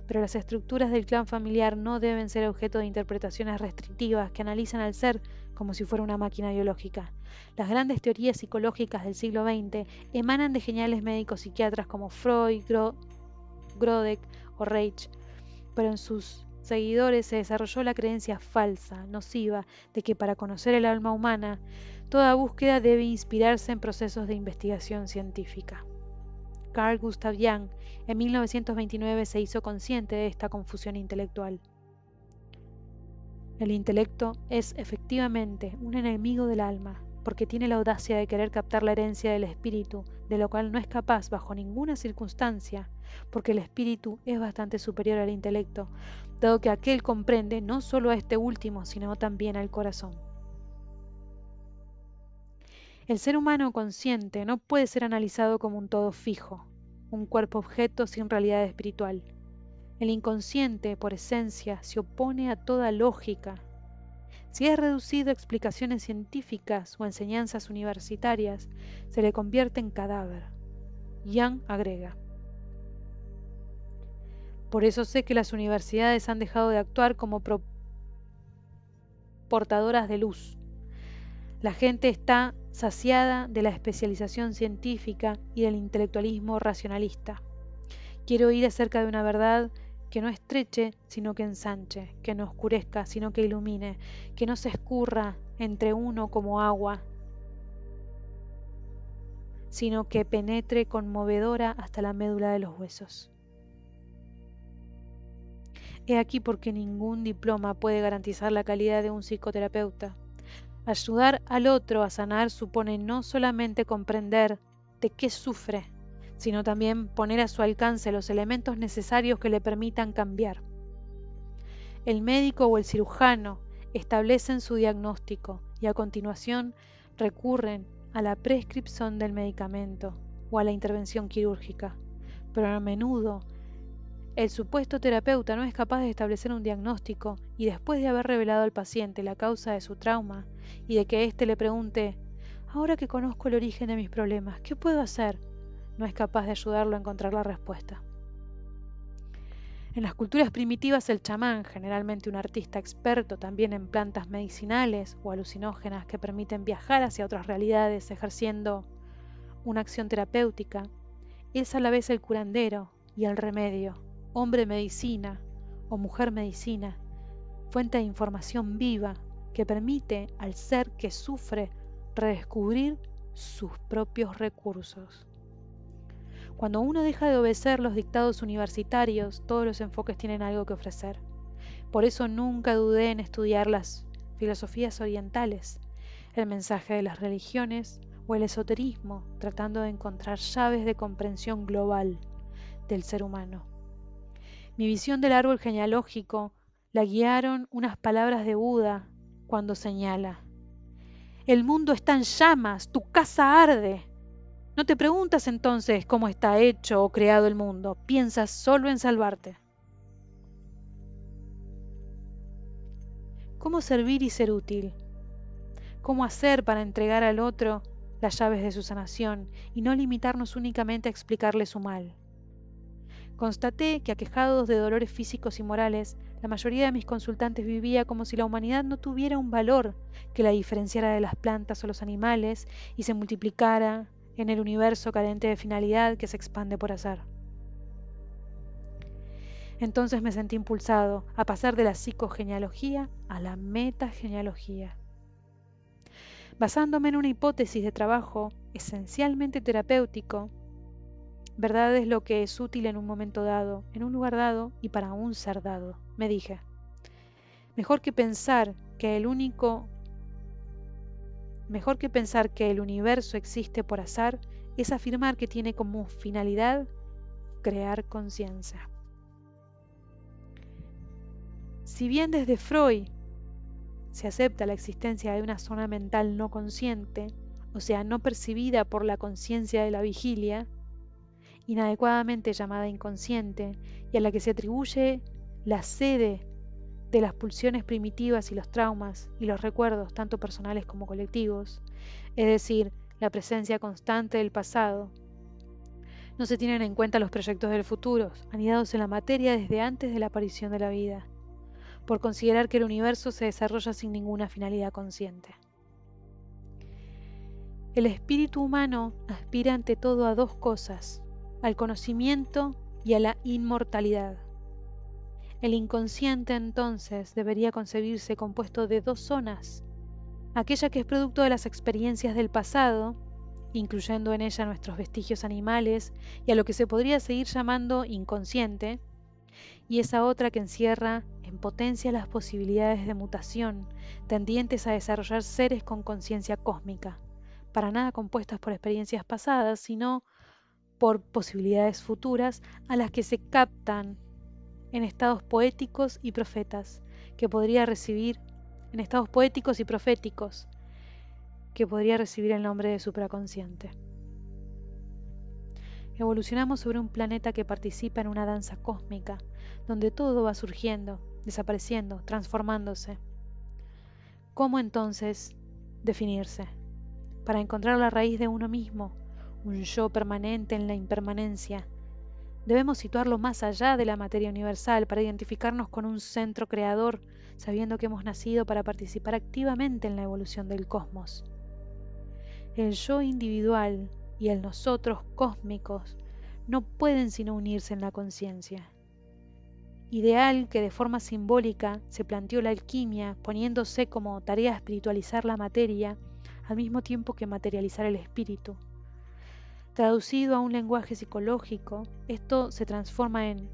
Pero las estructuras del clan familiar no deben ser objeto de interpretaciones restrictivas que analizan al ser como si fuera una máquina biológica. Las grandes teorías psicológicas del siglo XX emanan de geniales médicos psiquiatras como Freud, Grodek o Reich, pero en sus seguidores se desarrolló la creencia falsa, nociva, de que para conocer el alma humana, toda búsqueda debe inspirarse en procesos de investigación científica. Carl Gustav Jung en 1929 se hizo consciente de esta confusión intelectual. El intelecto es efectivamente un enemigo del alma, porque tiene la audacia de querer captar la herencia del espíritu, de lo cual no es capaz bajo ninguna circunstancia, porque el espíritu es bastante superior al intelecto, dado que aquel comprende no solo a este último, sino también al corazón. El ser humano consciente no puede ser analizado como un todo fijo, un cuerpo-objeto sin realidad espiritual. El inconsciente, por esencia, se opone a toda lógica. Si es reducido a explicaciones científicas o enseñanzas universitarias, se le convierte en cadáver. Jung agrega: por eso sé que las universidades han dejado de actuar como portadoras de luz. La gente está saciada de la especialización científica y del intelectualismo racionalista. Quiero oír acerca de una verdad que no estreche, sino que ensanche, que no oscurezca, sino que ilumine, que no se escurra entre uno como agua, sino que penetre conmovedora hasta la médula de los huesos. He aquí por qué ningún diploma puede garantizar la calidad de un psicoterapeuta. Ayudar al otro a sanar supone no solamente comprender de qué sufre, sino también poner a su alcance los elementos necesarios que le permitan cambiar. El médico o el cirujano establecen su diagnóstico y a continuación recurren a la prescripción del medicamento o a la intervención quirúrgica, pero a menudo el supuesto terapeuta no es capaz de establecer un diagnóstico y después de haber revelado al paciente la causa de su trauma y de que éste le pregunte: ahora que conozco el origen de mis problemas, ¿qué puedo hacer?, no es capaz de ayudarlo a encontrar la respuesta. En las culturas primitivas, el chamán, generalmente un artista experto también en plantas medicinales o alucinógenas que permiten viajar hacia otras realidades ejerciendo una acción terapéutica, es a la vez el curandero y el remedio, hombre medicina o mujer medicina, fuente de información viva que permite al ser que sufre redescubrir sus propios recursos. Cuando uno deja de obedecer los dictados universitarios, todos los enfoques tienen algo que ofrecer. Por eso nunca dudé en estudiar las filosofías orientales, el mensaje de las religiones o el esoterismo, tratando de encontrar llaves de comprensión global del ser humano. Mi visión del árbol genealógico La guiaron unas palabras de Buda cuando señala: el mundo está en llamas, tu casa arde. No te preguntas entonces cómo está hecho o creado el mundo, piensas solo en salvarte. ¿Cómo servir y ser útil? ¿Cómo hacer para entregar al otro las llaves de su sanación y no limitarnos únicamente a explicarle su mal? Constaté que, aquejados de dolores físicos y morales, la mayoría de mis consultantes vivía como si la humanidad no tuviera un valor que la diferenciara de las plantas o los animales y se multiplicara en el universo carente de finalidad que se expande por azar. Entonces me sentí impulsado a pasar de la psicogenealogía a la metagenealogía. Basándome en una hipótesis de trabajo esencialmente terapéutico, verdad es lo que es útil en un momento dado, en un lugar dado y para un ser dado, me dije. Mejor que pensar que el universo existe por azar es afirmar que tiene como finalidad crear conciencia. Si bien desde Freud se acepta la existencia de una zona mental no consciente, o sea, no percibida por la conciencia de la vigilia, inadecuadamente llamada inconsciente, y a la que se atribuye la sede de las pulsiones primitivas y los traumas y los recuerdos, tanto personales como colectivos, es decir, la presencia constante del pasado, no se tienen en cuenta los proyectos del futuro, anidados en la materia desde antes de la aparición de la vida, por considerar que el universo se desarrolla sin ninguna finalidad consciente. El espíritu humano aspira ante todo a dos cosas: al conocimiento y a la inmortalidad. El inconsciente entonces debería concebirse compuesto de dos zonas: aquella que es producto de las experiencias del pasado, incluyendo en ella nuestros vestigios animales y a lo que se podría seguir llamando inconsciente, y esa otra que encierra en potencia las posibilidades de mutación tendientes a desarrollar seres con conciencia cósmica, para nada compuestas por experiencias pasadas, sino por posibilidades futuras a las que se captan en estados poéticos y proféticos, que podría recibir el nombre de supraconsciente. Evolucionamos sobre un planeta que participa en una danza cósmica, donde todo va surgiendo, desapareciendo, transformándose. ¿Cómo entonces definirse? Para encontrar la raíz de uno mismo, un yo permanente en la impermanencia, debemos situarlo más allá de la materia universal para identificarnos con un centro creador, sabiendo que hemos nacido para participar activamente en la evolución del cosmos. El yo individual y el nosotros cósmicos no pueden sino unirse en la conciencia. Ideal que de forma simbólica se planteó la alquimia, poniéndose como tarea espiritualizar la materia al mismo tiempo que materializar el espíritu. Traducido a un lenguaje psicológico, esto se transforma en: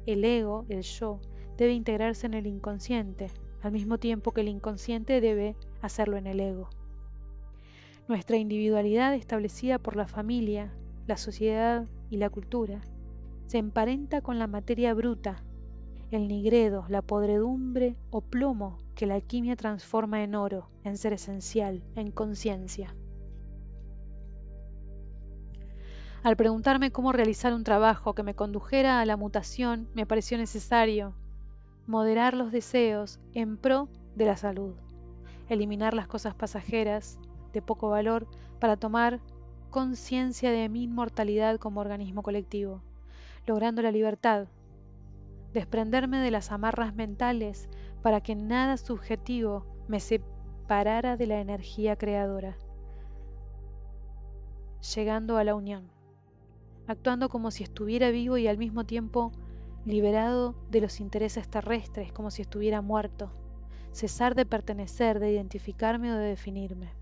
el ego, el yo, debe integrarse en el inconsciente, al mismo tiempo que el inconsciente debe hacerlo en el ego. Nuestra individualidad, establecida por la familia, la sociedad y la cultura, se emparenta con la materia bruta, el nigredo, la podredumbre o plomo que la alquimia transforma en oro, en ser esencial, en conciencia. Al preguntarme cómo realizar un trabajo que me condujera a la mutación, me pareció necesario moderar los deseos en pro de la salud, eliminar las cosas pasajeras, de poco valor, para tomar conciencia de mi inmortalidad como organismo colectivo, logrando la libertad, desprenderme de las amarras mentales para que nada subjetivo me separara de la energía creadora, llegando a la unión, actuando como si estuviera vivo y al mismo tiempo liberado de los intereses terrestres, como si estuviera muerto, cesar de pertenecer, de identificarme o de definirme.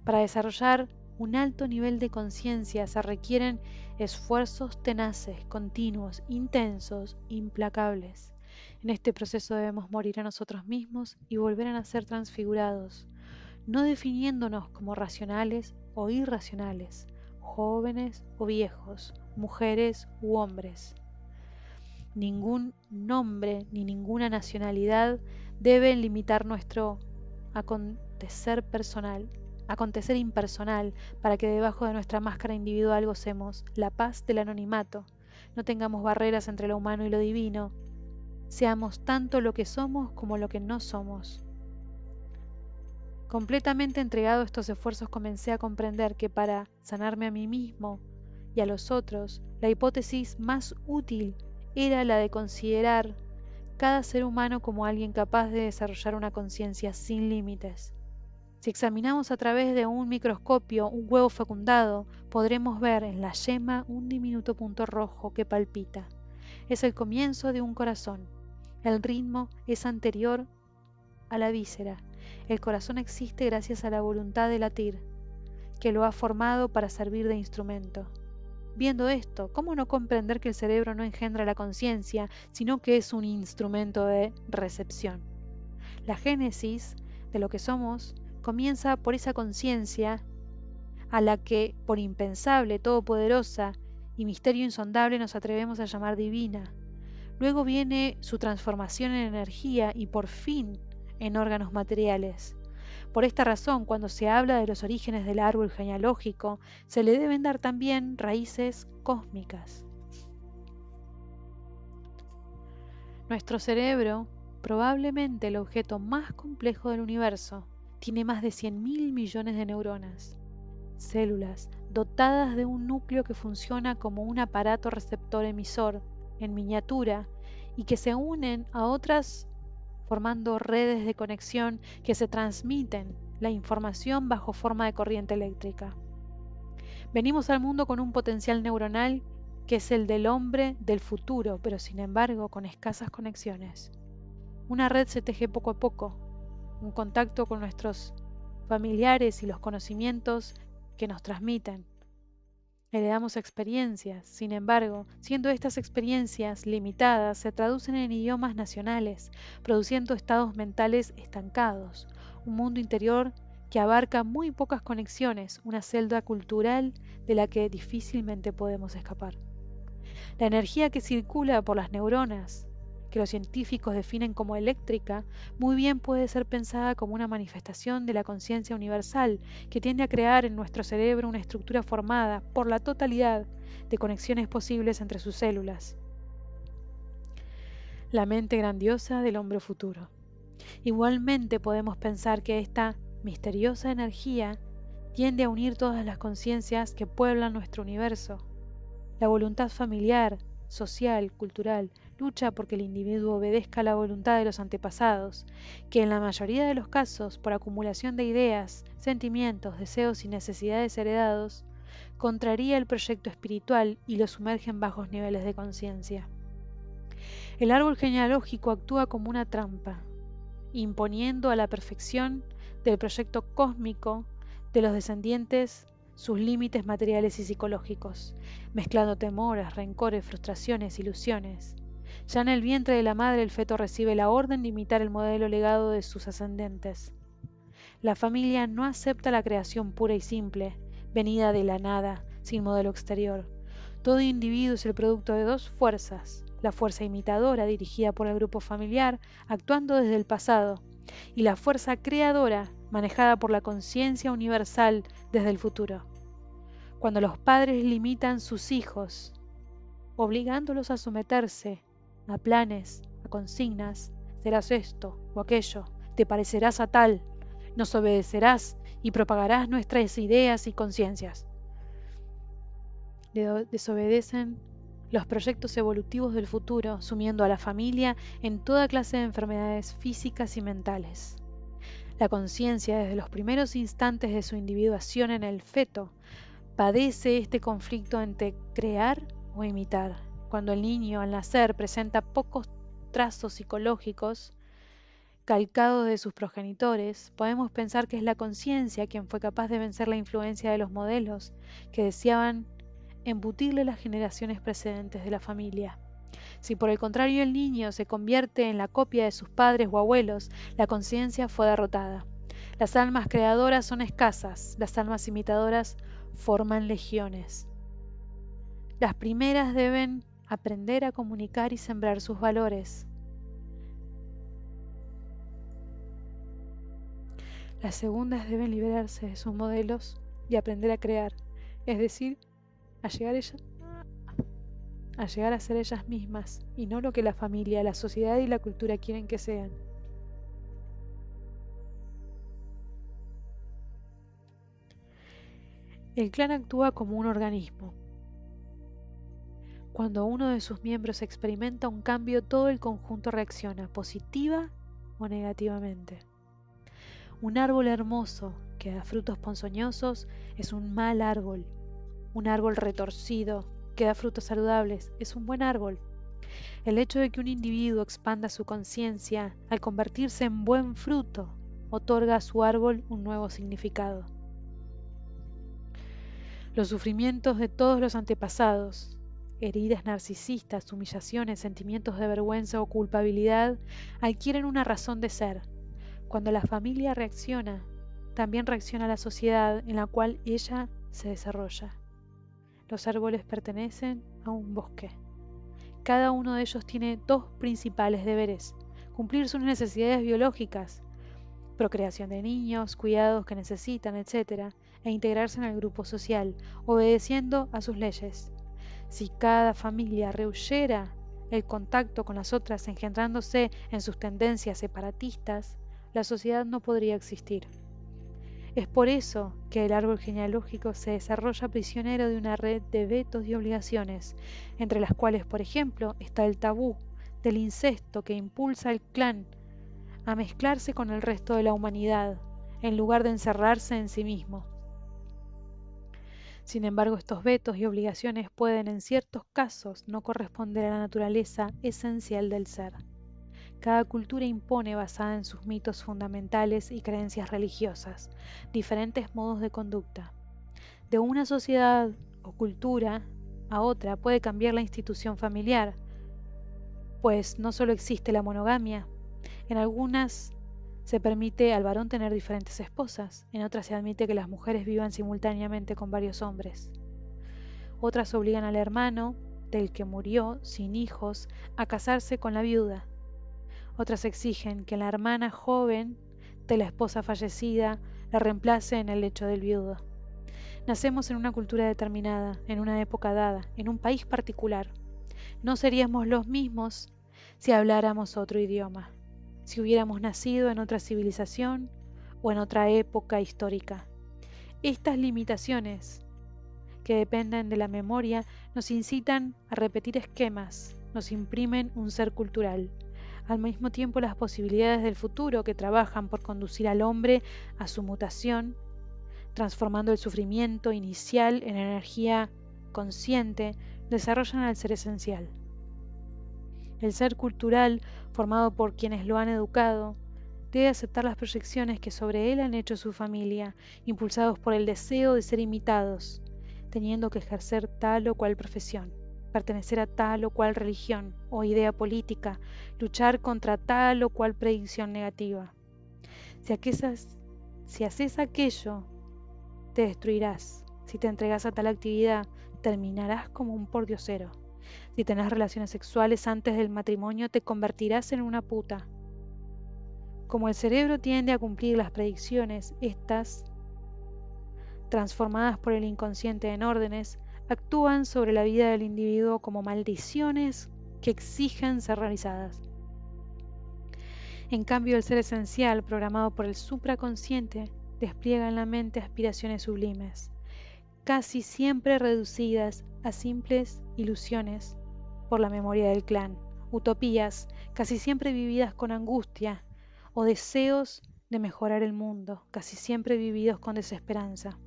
Para desarrollar un alto nivel de conciencia se requieren esfuerzos tenaces, continuos, intensos, implacables. En este proceso debemos morir a nosotros mismos y volver a nacer transfigurados, no definiéndonos como racionales o irracionales, jóvenes o viejos, mujeres u hombres. Ningún nombre ni ninguna nacionalidad deben limitar nuestro acontecer impersonal, para que debajo de nuestra máscara individual gocemos la paz del anonimato, no tengamos barreras entre lo humano y lo divino, seamos tanto lo que somos como lo que no somos. Completamente entregado a estos esfuerzos, comencé a comprender que para sanarme a mí mismo y a los otros, la hipótesis más útil era la de considerar cada ser humano como alguien capaz de desarrollar una conciencia sin límites. Si examinamos a través de un microscopio un huevo fecundado, podremos ver en la yema un diminuto punto rojo que palpita. Es el comienzo de un corazón. El ritmo es anterior a la víscera. El corazón existe gracias a la voluntad de latir, que lo ha formado para servir de instrumento. Viendo esto, ¿cómo no comprender que el cerebro no engendra la conciencia, sino que es un instrumento de recepción? La génesis de lo que somos comienza por esa conciencia a la que, por impensable, todopoderosa y misterio insondable, nos atrevemos a llamar divina. Luego viene su transformación en energía y por fin en órganos materiales. Por esta razón, cuando se habla de los orígenes del árbol genealógico, se le deben dar también raíces cósmicas. Nuestro cerebro, probablemente el objeto más complejo del universo, tiene más de 100.000 millones de neuronas, células dotadas de un núcleo que funciona como un aparato receptor emisor en miniatura y que se unen a otras formando redes de conexión que se transmiten la información bajo forma de corriente eléctrica. Venimos al mundo con un potencial neuronal que es el del hombre del futuro, pero sin embargo con escasas conexiones. Una red se teje poco a poco, un contacto con nuestros familiares y los conocimientos que nos transmiten. Heredamos experiencias, sin embargo, siendo estas experiencias limitadas, se traducen en idiomas nacionales, produciendo estados mentales estancados, un mundo interior que abarca muy pocas conexiones, una celda cultural de la que difícilmente podemos escapar. La energía que circula por las neuronas, que los científicos definen como eléctrica, muy bien puede ser pensada como una manifestación de la conciencia universal que tiende a crear en nuestro cerebro una estructura formada por la totalidad de conexiones posibles entre sus células. La mente grandiosa del hombre futuro. Igualmente podemos pensar que esta misteriosa energía tiende a unir todas las conciencias que pueblan nuestro universo. La voluntad familiar, social, cultural, lucha porque el individuo obedezca a la voluntad de los antepasados, que en la mayoría de los casos, por acumulación de ideas, sentimientos, deseos y necesidades heredados, contraría el proyecto espiritual y lo sumerge en bajos niveles de conciencia. El árbol genealógico actúa como una trampa, imponiendo a la perfección del proyecto cósmico de los descendientes sus límites materiales y psicológicos, mezclando temores, rencores, frustraciones, ilusiones. Ya en el vientre de la madre el feto recibe la orden de imitar el modelo legado de sus ascendentes. La familia no acepta la creación pura y simple, venida de la nada, sin modelo exterior. Todo individuo es el producto de dos fuerzas, la fuerza imitadora dirigida por el grupo familiar, actuando desde el pasado, y la fuerza creadora, manejada por la conciencia universal desde el futuro. Cuando los padres limitan sus hijos, obligándolos a someterse a planes, a consignas, serás esto o aquello, te parecerás a tal, nos obedecerás y propagarás nuestras ideas y conciencias. Desobedecen los proyectos evolutivos del futuro, sumiendo a la familia en toda clase de enfermedades físicas y mentales. La conciencia, desde los primeros instantes de su individuación en el feto, padece este conflicto entre crear o imitar. Cuando el niño al nacer presenta pocos trazos psicológicos calcados de sus progenitores, podemos pensar que es la conciencia quien fue capaz de vencer la influencia de los modelos que deseaban embutirle las generaciones precedentes de la familia. Si por el contrario el niño se convierte en la copia de sus padres o abuelos, la conciencia fue derrotada. Las almas creadoras son escasas, las almas imitadoras forman legiones. Las primeras deben aprender a comunicar y sembrar sus valores. Las segundas deben liberarse de sus modelos y aprender a crear, es decir, a llegar a ser ellas mismas y no lo que la familia, la sociedad y la cultura quieren que sean. El clan actúa como un organismo. Cuando uno de sus miembros experimenta un cambio, todo el conjunto reacciona, positiva o negativamente. Un árbol hermoso que da frutos ponzoñosos es un mal árbol. Un árbol retorcido que da frutos saludables es un buen árbol. El hecho de que un individuo expanda su conciencia al convertirse en buen fruto otorga a su árbol un nuevo significado. Los sufrimientos de todos los antepasados, heridas narcisistas, humillaciones, sentimientos de vergüenza o culpabilidad, adquieren una razón de ser. Cuando la familia reacciona, también reacciona la sociedad en la cual ella se desarrolla. Los árboles pertenecen a un bosque. Cada uno de ellos tiene dos principales deberes: cumplir sus necesidades biológicas, procreación de niños, cuidados que necesitan, etc., e integrarse en el grupo social, obedeciendo a sus leyes. Si cada familia rehuyera el contacto con las otras, engendrándose en sus tendencias separatistas, la sociedad no podría existir. Es por eso que el árbol genealógico se desarrolla prisionero de una red de vetos y obligaciones, entre las cuales, por ejemplo, está el tabú del incesto que impulsa al clan a mezclarse con el resto de la humanidad, en lugar de encerrarse en sí mismo. Sin embargo, estos vetos y obligaciones pueden en ciertos casos no corresponder a la naturaleza esencial del ser. Cada cultura impone, basada en sus mitos fundamentales y creencias religiosas, diferentes modos de conducta. De una sociedad o cultura a otra puede cambiar la institución familiar, pues no solo existe la monogamia. En algunas se permite al varón tener diferentes esposas, en otras se admite que las mujeres vivan simultáneamente con varios hombres. Otras obligan al hermano del que murió sin hijos a casarse con la viuda. Otras exigen que la hermana joven de la esposa fallecida la reemplace en el lecho del viudo. Nacemos en una cultura determinada, en una época dada, en un país particular. No seríamos los mismos si habláramos otro idioma, si hubiéramos nacido en otra civilización o en otra época histórica. Estas limitaciones, que dependen de la memoria, nos incitan a repetir esquemas, nos imprimen un ser cultural. Al mismo tiempo, las posibilidades del futuro que trabajan por conducir al hombre a su mutación, transformando el sufrimiento inicial en energía consciente, desarrollan al ser esencial. El ser cultural, formado por quienes lo han educado, debe aceptar las proyecciones que sobre él han hecho su familia, impulsados por el deseo de ser imitados, teniendo que ejercer tal o cual profesión, pertenecer a tal o cual religión o idea política, luchar contra tal o cual predicción negativa. Si haces aquello, te destruirás. Si te entregas a tal actividad, terminarás como un pordiosero. Si tenés relaciones sexuales antes del matrimonio, te convertirás en una puta. Como el cerebro tiende a cumplir las predicciones, estas, transformadas por el inconsciente en órdenes, actúan sobre la vida del individuo como maldiciones que exigen ser realizadas. En cambio, el ser esencial, programado por el supraconsciente, despliega en la mente aspiraciones sublimes, casi siempre reducidas a simples ilusiones por la memoria del clan, utopías casi siempre vividas con angustia o deseos de mejorar el mundo, casi siempre vividos con desesperanza.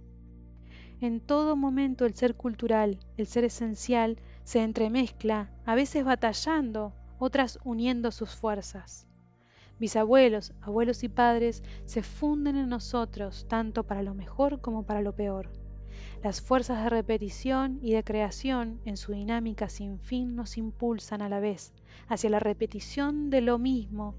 En todo momento el ser cultural, el ser esencial, se entremezcla, a veces batallando, otras uniendo sus fuerzas. Bisabuelos, abuelos y padres se funden en nosotros, tanto para lo mejor como para lo peor. Las fuerzas de repetición y de creación en su dinámica sin fin nos impulsan a la vez hacia la repetición de lo mismo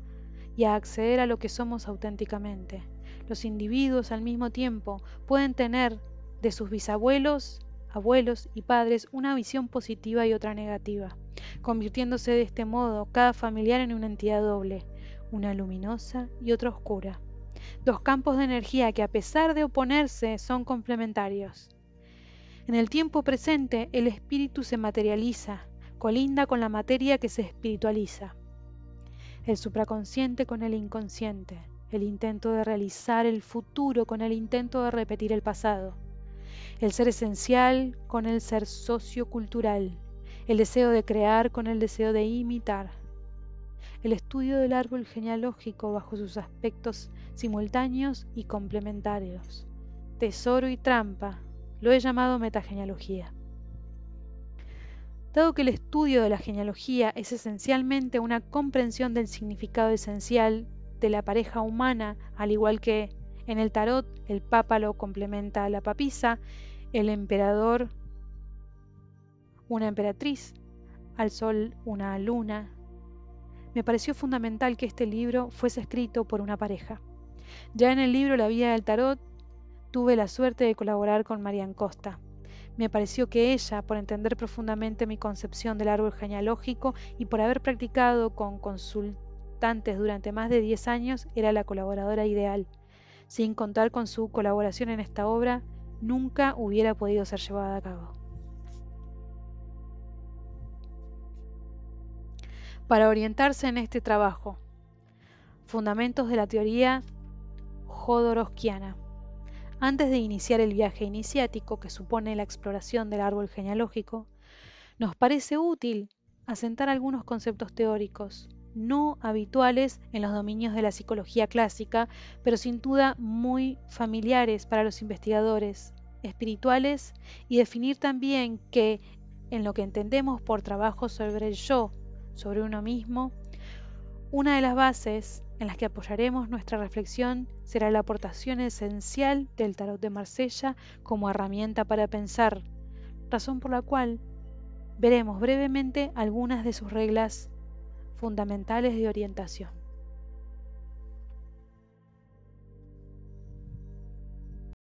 y a acceder a lo que somos auténticamente. Los individuos al mismo tiempo pueden tener de sus bisabuelos abuelos y padres una visión positiva y otra negativa, convirtiéndose de este modo cada familiar en una entidad doble, una luminosa y otra oscura. Dos campos de energía que a pesar de oponerse son complementarios. En el tiempo presente, el espíritu se materializa, colinda con la materia que se espiritualiza. El supraconsciente con el inconsciente, el intento de realizar el futuro con el intento de repetir el pasado. El ser esencial con el ser sociocultural, el deseo de crear con el deseo de imitar. El estudio del árbol genealógico bajo sus aspectos simultáneos y complementarios. Tesoro y trampa, lo he llamado metagenealogía. Dado que el estudio de la genealogía es esencialmente una comprensión del significado esencial de la pareja humana, al igual que en el tarot el papa lo complementa a la papisa, el emperador una emperatriz, al sol una luna, me pareció fundamental que este libro fuese escrito por una pareja. Ya en el libro La vida del tarot tuve la suerte de colaborar con Marian Costa. Me pareció que ella, por entender profundamente mi concepción del árbol genealógico y por haber practicado con consultantes durante más de 10 años, era la colaboradora ideal. Sin contar con su colaboración en esta obra, nunca hubiera podido ser llevada a cabo. Para orientarse en este trabajo, fundamentos de la teoría jodorowskiana. Antes de iniciar el viaje iniciático que supone la exploración del árbol genealógico, nos parece útil asentar algunos conceptos teóricos, no habituales en los dominios de la psicología clásica, pero sin duda muy familiares para los investigadores espirituales, y definir también que, en lo que entendemos por trabajo sobre el yo, sobre uno mismo, una de las bases en las que apoyaremos nuestra reflexión será la aportación esencial del tarot de Marsella como herramienta para pensar, razón por la cual veremos brevemente algunas de sus reglas fundamentales de orientación.